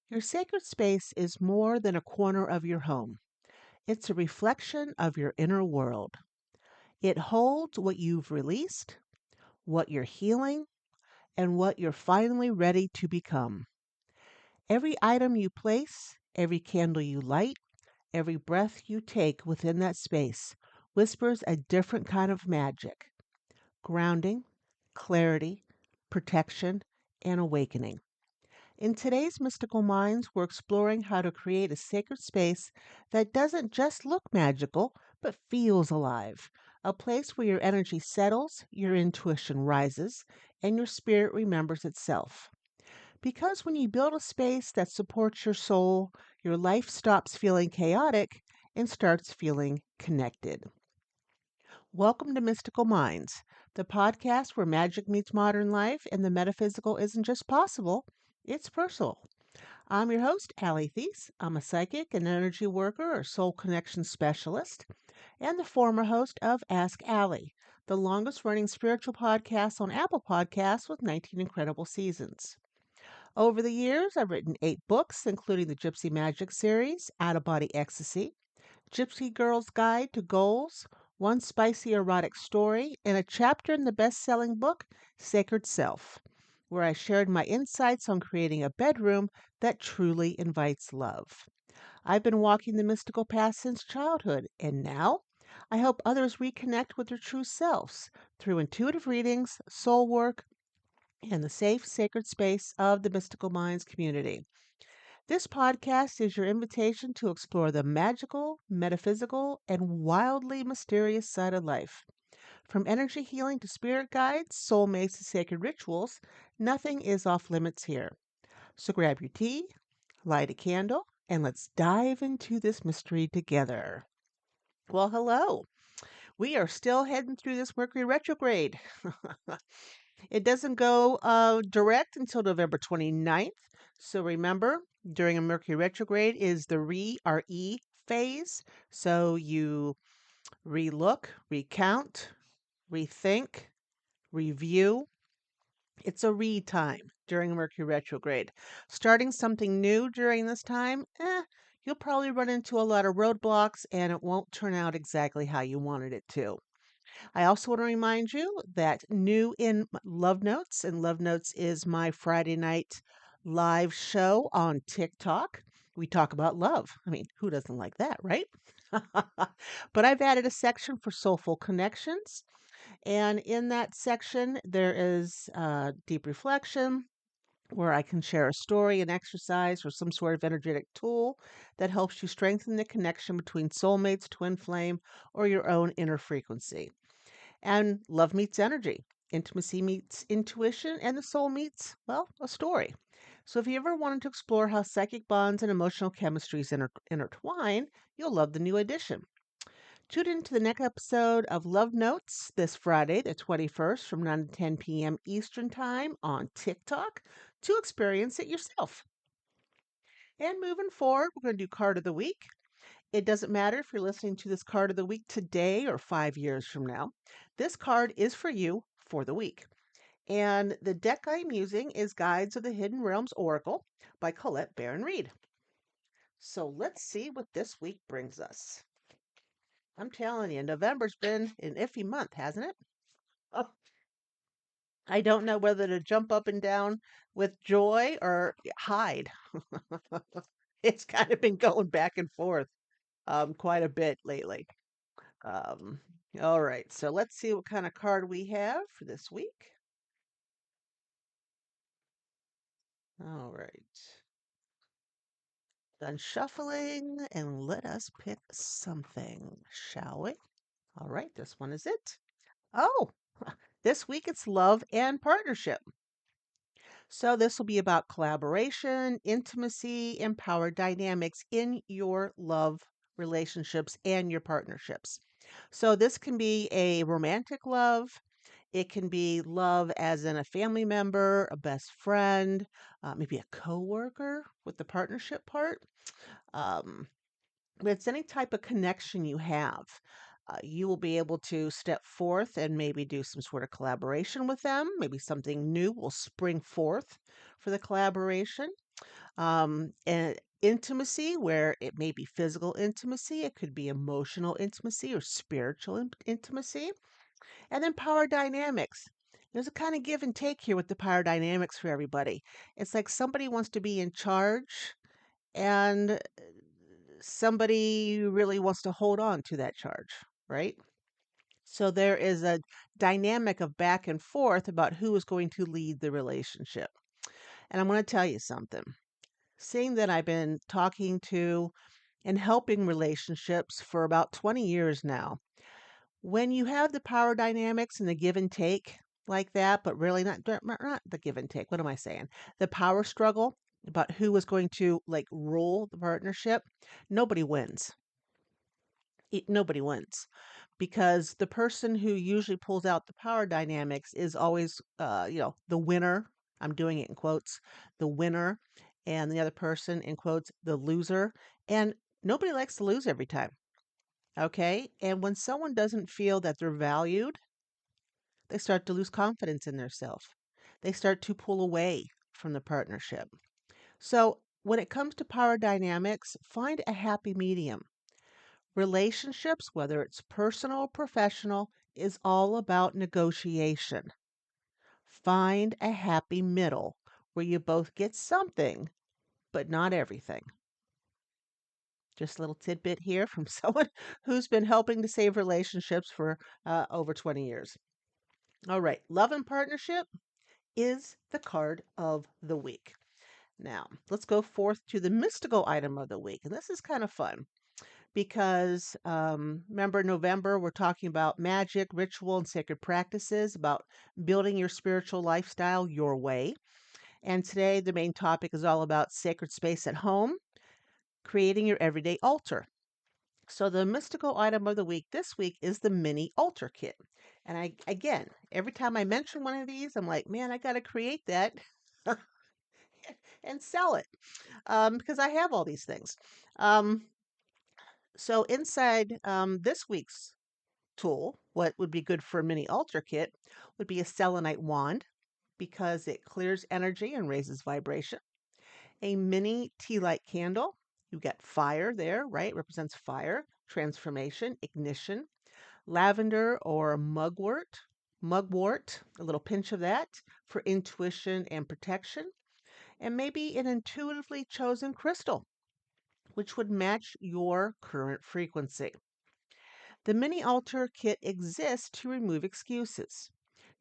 Your sacred space is more than a corner of your home. It's a reflection of your inner world. It holds what you've released, what you're healing, and what you're finally ready to become. Every item you place, every candle you light, every breath you take within that space whispers a different kind of magic: grounding, clarity, protection, and awakening. In today's Mystical Minds, we're exploring how to create a sacred space that doesn't just look magical, but feels alive. A place where your energy settles, your intuition rises, and your spirit remembers itself. Because when you build a space that supports your soul, your life stops feeling chaotic and starts feeling connected. Welcome to Mystical Minds, the podcast where magic meets modern life and the metaphysical isn't just possible, it's personal. I'm your host, Allie Theiss. I'm a psychic, an energy worker, or soul connection specialist, and the former host of Ask Allie, the longest running spiritual podcast on Apple Podcasts with 19 incredible seasons. Over the years, I've written 8 books, including the Gypsy Magic series, Out of Body Ecstasy, Gypsy Girl's Guide to Goals, One Spicy Erotic Story, and a chapter in the best selling book, Sacred Self, where I shared my insights on creating a bedroom that truly invites love. I've been walking the mystical path since childhood, and now I help others reconnect with their true selves through intuitive readings, soul work, and the safe, sacred space of the Mystical Minds community. This podcast is your invitation to explore the magical, metaphysical, and wildly mysterious side of life. From energy healing to spirit guides, soulmates to sacred rituals, nothing is off limits here. So grab your tea, light a candle, and let's dive into this mystery together. Well, hello. We are still heading through this Mercury retrograde. It doesn't go direct until November 29th. So remember, during a Mercury retrograde is the re phase. So you relook, recount, rethink, review. It's a read time during Mercury retrograde. Starting something new during this time, you'll probably run into a lot of roadblocks and it won't turn out exactly how you wanted it to. I also want to remind you that new in Love Notes, and Love Notes is my Friday night live show on TikTok. We talk about love. I mean, who doesn't like that, right? But I've added a section for soulful connections. And in that section, there is deep reflection where I can share a story, an exercise, or some sort of energetic tool that helps you strengthen the connection between soulmates, twin flame, or your own inner frequency. And love meets energy, intimacy meets intuition, and the soul meets, well, a story. So if you ever wanted to explore how psychic bonds and emotional chemistries intertwine, you'll love the new edition. Tune in to the next episode of Love Notes this Friday, the 21st, from 9 to 10 p.m. Eastern Time on TikTok to experience it yourself. And moving forward, we're going to do Card of the Week. It doesn't matter if you're listening to this card of the week today or 5 years from now. This card is for you for the week. And the deck I'm using is Guides of the Hidden Realms Oracle by Colette Baron Reed. So let's see what this week brings us. I'm telling you, November's been an iffy month, hasn't it? Oh, I don't know whether to jump up and down with joy or hide. It's kind of been going back and forth quite a bit lately. Um, all right, so let's see what kind of card we have for this week. All right, done shuffling, and let us pick something, shall we? All right, this one is it. Oh, this week it's love and partnership. So this will be about collaboration, intimacy, and power dynamics in your love relationships and your partnerships. So this can be a romantic love. It can be love as in a family member, a best friend, maybe a coworker with the partnership part. Um, but it's any type of connection you have. You will be able to step forth and maybe do some sort of collaboration with them. Maybe something new will spring forth for the collaboration. And intimacy, where it may be physical intimacy, it could be emotional intimacy or spiritual intimacy. And then power dynamics. There's a kind of give and take here with the power dynamics for everybody. It's like somebody wants to be in charge and somebody really wants to hold on to that charge, right? So there is a dynamic of back and forth about who is going to lead the relationship. And I'm going to tell you something. Seeing that I've been talking to and helping relationships for about 20 years now, when you have the power dynamics and the give and take like that, but really not the give and take. What am I saying? The power struggle about who is going to like rule the partnership. Nobody wins. Nobody wins because the person who usually pulls out the power dynamics is always, the winner. I'm doing it in quotes, the winner, and the other person in quotes, the loser. And nobody likes to lose every time. Okay. And when someone doesn't feel that they're valued, they start to lose confidence in themselves. They start to pull away from the partnership. So when it comes to power dynamics, find a happy medium. Relationships, whether it's personal or professional, is all about negotiation. Find a happy middle where you both get something, but not everything. Just a little tidbit here from someone who's been helping to save relationships for over 20 years. All right, love and partnership is the card of the week. Now, let's go forth to the mystical item of the week. And this is kind of fun because remember, November, we're talking about magic, ritual, and sacred practices, about building your spiritual lifestyle your way. And today, the main topic is all about sacred space at home, creating your everyday altar. So, the mystical item of the week this week is the mini altar kit. And again, every time I mention one of these, I'm like, man, I got to create that and sell it because I have all these things. Um, so, inside this week's tool, what would be good for a mini altar kit would be a selenite wand because it clears energy and raises vibration. A mini tea light candle. You get fire there, right? Represents fire, transformation, ignition. Lavender or mugwort, a little pinch of that for intuition and protection. And maybe an intuitively chosen crystal, which would match your current frequency. The mini altar kit exists to remove excuses.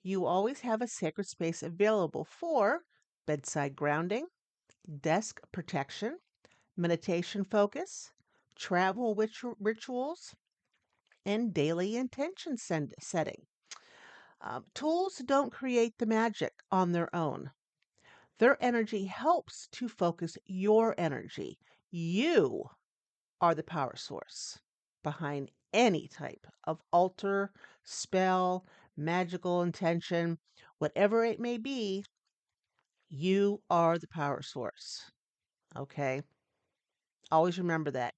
You always have a sacred space available for bedside grounding, desk protection, meditation focus, travel rituals, and daily intention setting. Tools don't create the magic on their own. Their energy helps to focus your energy. You are the power source behind any type of altar, spell, magical intention, whatever it may be, you are the power source. Okay? Always remember that.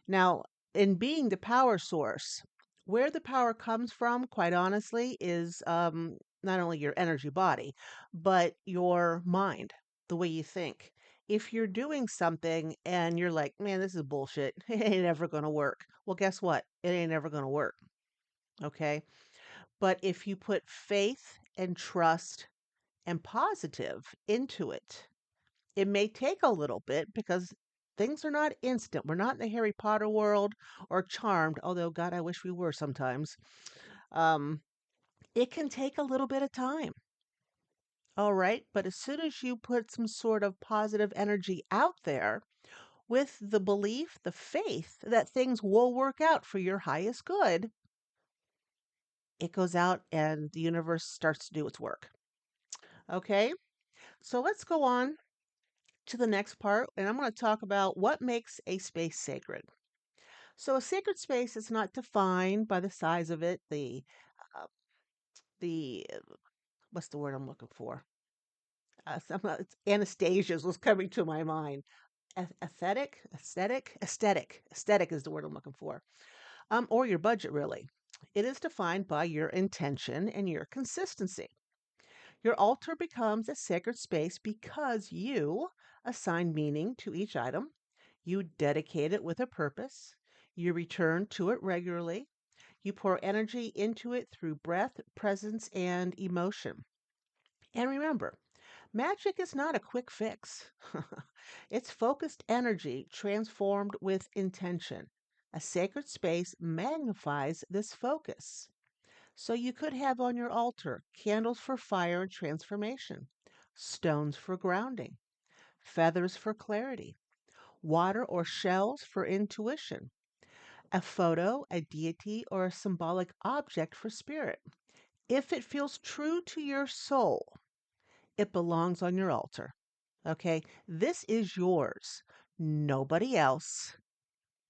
Now, in being the power source, where the power comes from, quite honestly, is not only your energy body, but your mind, the way you think. If you're doing something and you're like, man, this is bullshit, it ain't ever going to work. Well, guess what? It ain't ever going to work. Okay. But if you put faith and trust and positive into it, it may take a little bit because things are not instant. We're not in the Harry Potter world or Charmed, although, God, I wish we were sometimes. Um, it can take a little bit of time. All right. But as soon as you put some sort of positive energy out there with the belief, the faith that things will work out for your highest good, it goes out and the universe starts to do its work. Okay. So let's go on to the next part, and I'm going to talk about what makes a space sacred. So a sacred space is not defined by the size of it, uh, the what's the word I'm looking for? It's Anastasia's was coming to my mind. Aesthetic is the word I'm looking for. Or your budget really. It is defined by your intention and your consistency. Your altar becomes a sacred space because you assign meaning to each item. You dedicate it with a purpose. You return to it regularly. You pour energy into it through breath, presence, and emotion. And remember, magic is not a quick fix. It's focused energy transformed with intention. A sacred space magnifies this focus. So you could have on your altar candles for fire and transformation, stones for grounding, feathers for clarity, water or shells for intuition, a photo, a deity, or a symbolic object for spirit. If it feels true to your soul, it belongs on your altar. Okay? This is yours. Nobody else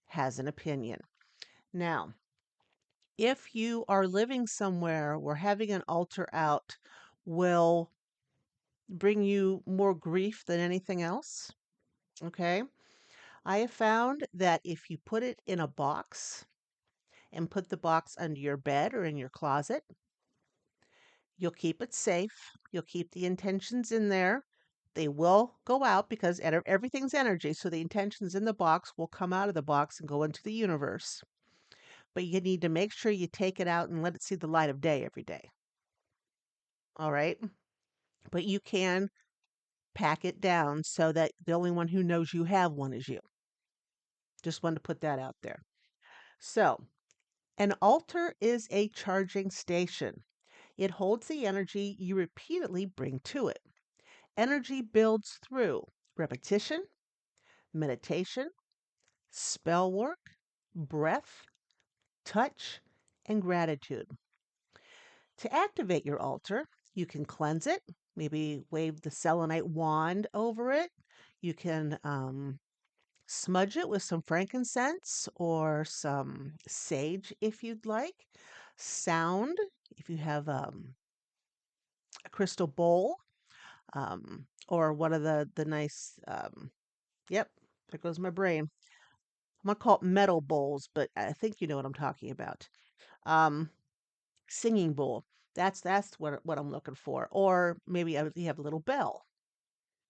has an opinion. Now, if you are living somewhere where having an altar out will bring you more grief than anything else, okay? I have found that if you put it in a box and put the box under your bed or in your closet, you'll keep it safe. You'll keep the intentions in there. They will go out because everything's energy, so the intentions in the box will come out of the box and go into the universe. But you need to make sure you take it out and let it see the light of day every day. All right? But you can pack it down so that the only one who knows you have one is you. Just wanted to put that out there. So, an altar is a charging station. It holds the energy you repeatedly bring to it. Energy builds through repetition, meditation, spell work, breath, touch, and gratitude. To activate your altar, you can cleanse it, maybe wave the selenite wand over it. You can smudge it with some frankincense or some sage if you'd like. Sound, if you have a crystal bowl or one of the nice, yep, there goes my brain. I'm gonna call it metal bowls, but I think you know what I'm talking about. Um, Singing bowl. That's what I'm looking for. Or maybe you have a little bell.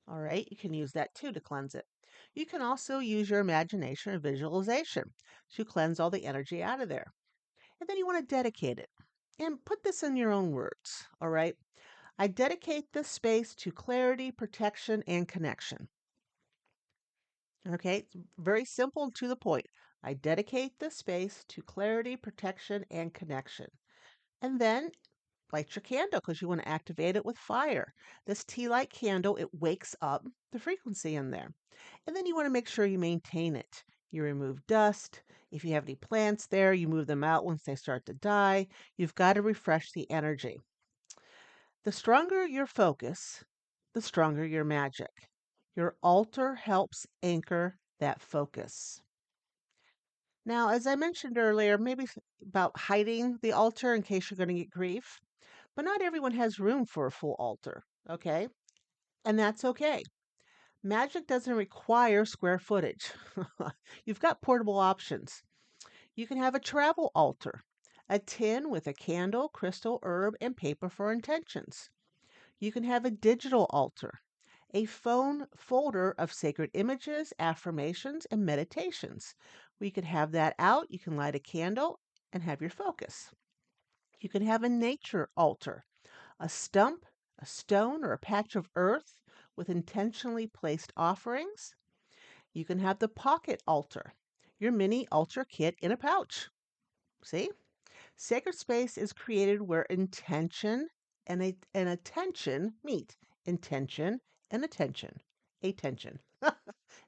All right, you can use that too to cleanse it. You can also use your imagination or visualization to cleanse all the energy out of there. And then you want to dedicate it. And put this in your own words. All right. I dedicate this space to clarity, protection, and connection. Okay, it's very simple and to the point. I dedicate this space to clarity, protection, and connection. And then light your candle because you want to activate it with fire. This tea light candle, it wakes up the frequency in there. And then you want to make sure you maintain it. You remove dust. If you have any plants there, you move them out once they start to die. You've got to refresh the energy. The stronger your focus, the stronger your magic. Your altar helps anchor that focus. Now, as I mentioned earlier, maybe about hiding the altar in case you're going to get grief, but not everyone has room for a full altar, okay? And that's okay. Magic doesn't require square footage. You've got portable options. You can have a travel altar, a tin with a candle, crystal, herb, and paper for intentions. You can have a digital altar, a phone folder of sacred images, affirmations, and meditations. We could have that out. You can light a candle and have your focus. You can have a nature altar, a stump, a stone, or a patch of earth with intentionally placed offerings. You can have the pocket altar, your mini altar kit in a pouch. See? Sacred space is created where intention and attention meet. Intention and attention. Attention.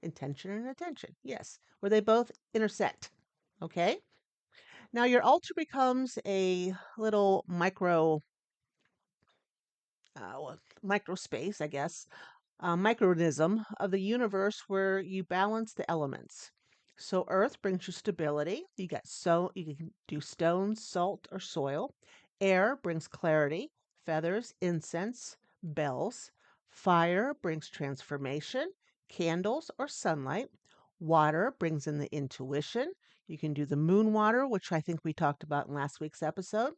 Intention and attention. Yes, where they both intersect. Okay? Now your altar becomes a little micro space, I guess, micronism of the universe where you balance the elements. So earth brings you stability. You can do stones, salt, or soil. Air brings clarity, feathers, incense, bells. Fire brings transformation, candles or sunlight. Water brings in the intuition. You can do the moon water, which I think we talked about in last week's episode,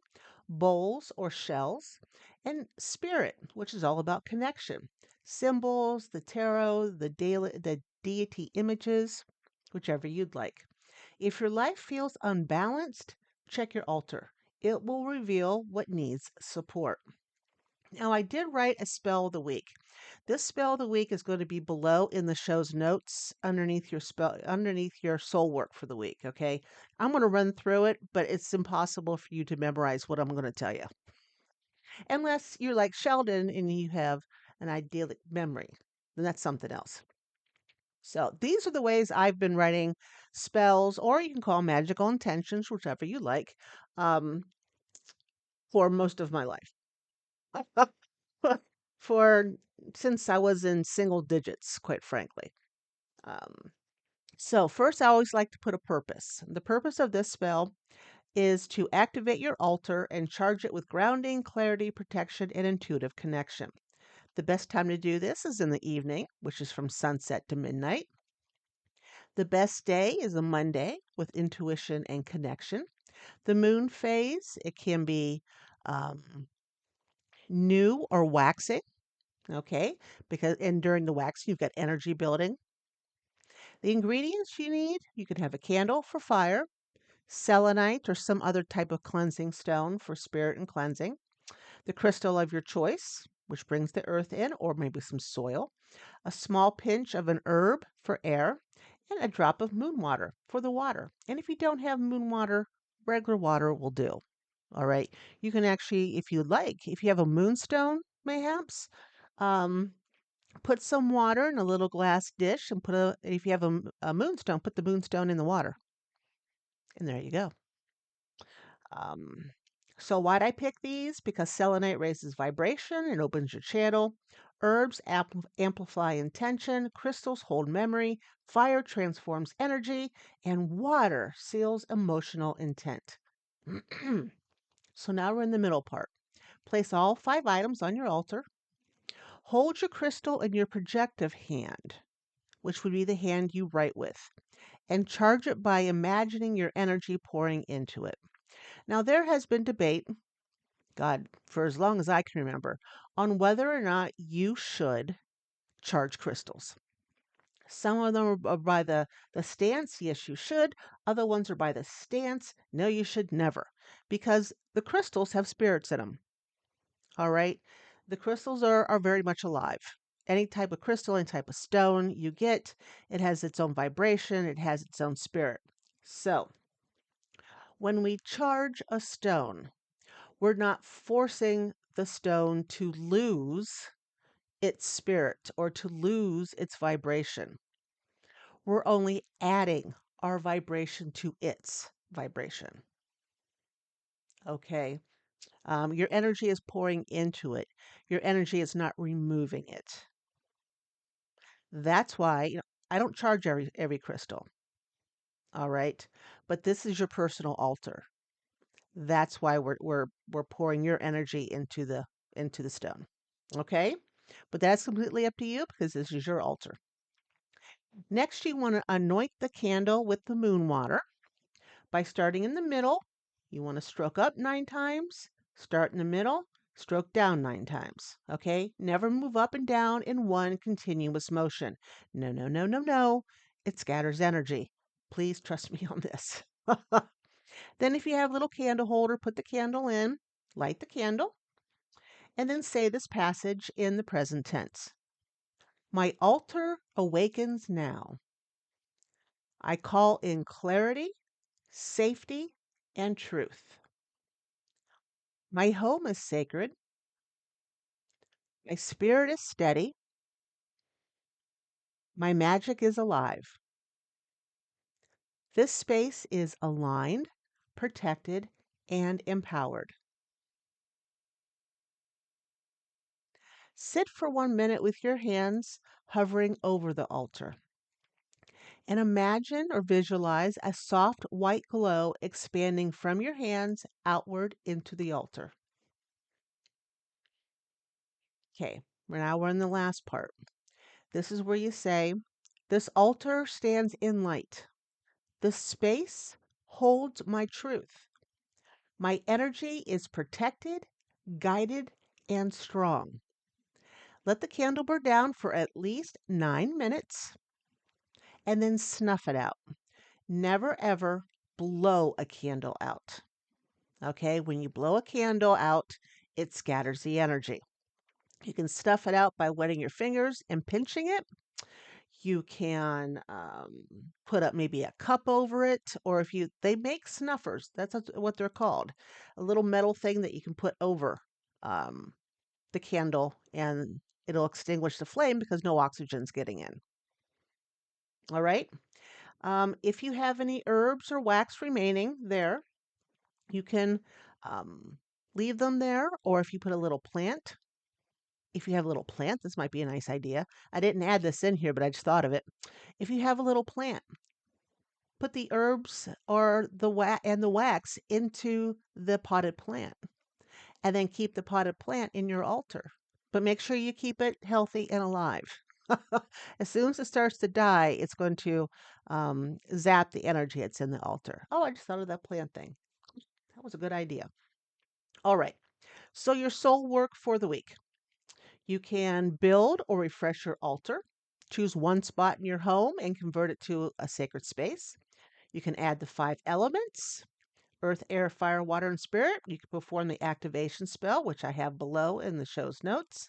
bowls or shells, and spirit, which is all about connection. symbols, the tarot, the deity images, whichever you'd like. If your life feels unbalanced, check your altar. It will reveal what needs support. Now, I did write a spell of the week. This spell of the week is going to be below in the show's notes underneath your soul work for the week, okay? I'm going to run through it, but it's impossible for you to memorize what I'm going to tell you. Unless you're like Sheldon and you have an idyllic memory, then that's something else. So, these are the ways I've been writing spells, or you can call magical intentions, whichever you like, um, for most of my life. for since I was in single digits, quite frankly. Um, so first, I always like to put a purpose. The purpose of this spell is to activate your altar and charge it with grounding, clarity, protection, and intuitive connection. The best time to do this is in the evening, which is from sunset to midnight. The best day is a Monday with intuition and connection. The moon phase, it can be um, new or waxing. Okay, because and during the wax, you've got energy building. The ingredients you need, you could have a candle for fire, selenite or some other type of cleansing stone for spirit and cleansing, the crystal of your choice, which brings the earth in, or maybe some soil, a small pinch of an herb for air, and a drop of moon water for the water. And if you don't have moon water, regular water will do. All right. You can actually, if you like, if you have a moonstone, mayhaps, um, put some water in a little glass dish and if you have a moonstone, put the moonstone in the water. And there you go. Um, so why'd I pick these? Because selenite raises vibration and opens your channel. Herbs amplify intention. Crystals hold memory. Fire transforms energy. And water seals emotional intent. So now we're in the middle part. Place all 5 items on your altar. Hold your crystal in your projective hand, which would be the hand you write with, and charge it by imagining your energy pouring into it. Now, there has been debate, God, for as long as I can remember, on whether or not you should charge crystals. Some of them are by the stance, yes, you should. Other ones are by the stance, no, you should never, because the crystals have spirits in them. All right. The crystals are very much alive. Any type of crystal, any type of stone you get, it has its own vibration, it has its own spirit. So, when we charge a stone, we're not forcing the stone to lose its spirit or to lose its vibration. We're only adding our vibration to its vibration. Okay. Your energy is pouring into it. Your energy is not removing it. That's why I don't charge every crystal. All right. But this is your personal altar. That's why we're pouring your energy into the stone. Okay? But that's completely up to you because this is your altar. Next, you want to anoint the candle with the moon water by starting in the middle. You want to stroke up 9 times, start in the middle, stroke down 9 times. Okay? Never move up and down in one continuous motion. No, no, no, no, no. It scatters energy. Please trust me on this. Then, if you have a little candle holder, put the candle in, light the candle, and then say this passage in the present tense. My altar awakens now. I call in clarity, safety, and truth. My home is sacred. My spirit is steady. My magic is alive. This space is aligned, protected, and empowered. Sit for 1 minute with your hands hovering over the altar and imagine or visualize a soft white glow expanding from your hands outward into the altar. Okay, now we're in the last part. This is where you say, this altar stands in light. This space holds my truth. My energy is protected, guided, and strong. Let the candle burn down for at least 9 minutes and then snuff it out. Never ever blow a candle out. Okay, when you blow a candle out, it scatters the energy. You can stuff it out by wetting your fingers and pinching it. You can put up maybe a cup over it, or if you, they make snuffers. That's what they're called. A little metal thing that you can put over um, the candle and it'll extinguish the flame because no oxygen's getting in. All right. If you have any herbs or wax remaining there, you can um, leave them there, or if you put a little plant, if you have a little plant, this might be a nice idea. I didn't add this in here, but I just thought of it. If you have a little plant, put the herbs or the wax into the potted plant, and then keep the potted plant in your altar. But make sure you keep it healthy and alive. As soon as it starts to die, it's going to zap the energy that's in the altar. Oh, I just thought of that plant thing. That was a good idea. All right. So, your soul work for the week. You can build or refresh your altar. Choose one spot in your home and convert it to a sacred space. You can add the 5 elements: earth, air, fire, water, and spirit. You can perform the activation spell, which I have below in the show's notes.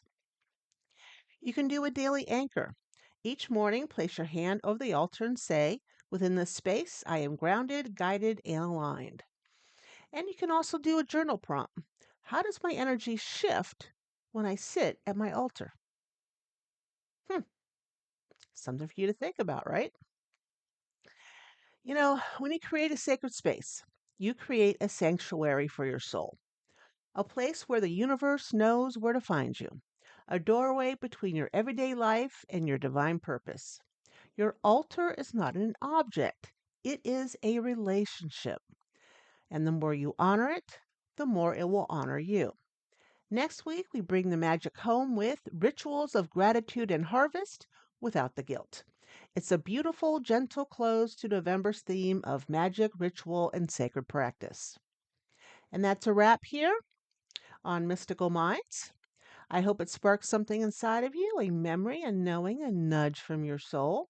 You can do a daily anchor. Each morning, place your hand over the altar and say, "Within this space, I am grounded, guided, and aligned." And you can also do a journal prompt. How does my energy shift when I sit at my altar? Hmm, something for you to think about, right? When you create a sacred space, you create a sanctuary for your soul, a place where the universe knows where to find you, a doorway between your everyday life and your divine purpose. Your altar is not an object, it is a relationship. And the more you honor it, the more it will honor you. Next week, we bring the magic home with rituals of gratitude and harvest without the guilt. It's a beautiful, gentle close to November's theme of magic, ritual, and sacred practice. And that's a wrap here on Mystical Minds. I hope it sparks something inside of you, a memory, a knowing, a nudge from your soul.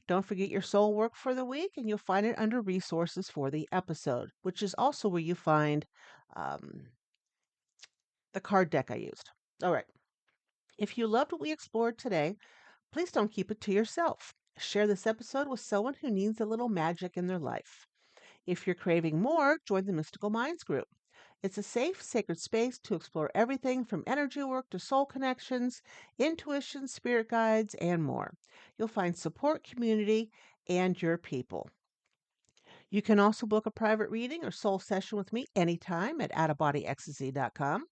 Don't forget your soul work for the week, and you'll find it under resources for the episode, which is also where you find um, the card deck I used. All right. If you loved what we explored today, please don't keep it to yourself. Share this episode with someone who needs a little magic in their life. If you're craving more, join the Mystical Minds group. It's a safe, sacred space to explore everything from energy work to soul connections, intuition, spirit guides, and more. You'll find support, community, and your people. You can also book a private reading or soul session with me anytime at outofbodyecstasy.com.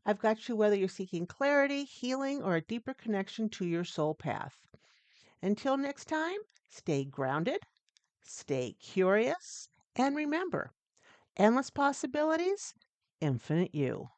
I've got you whether you're seeking clarity, healing, or a deeper connection to your soul path. Until next time, stay grounded, stay curious, and remember, endless possibilities, infinite you.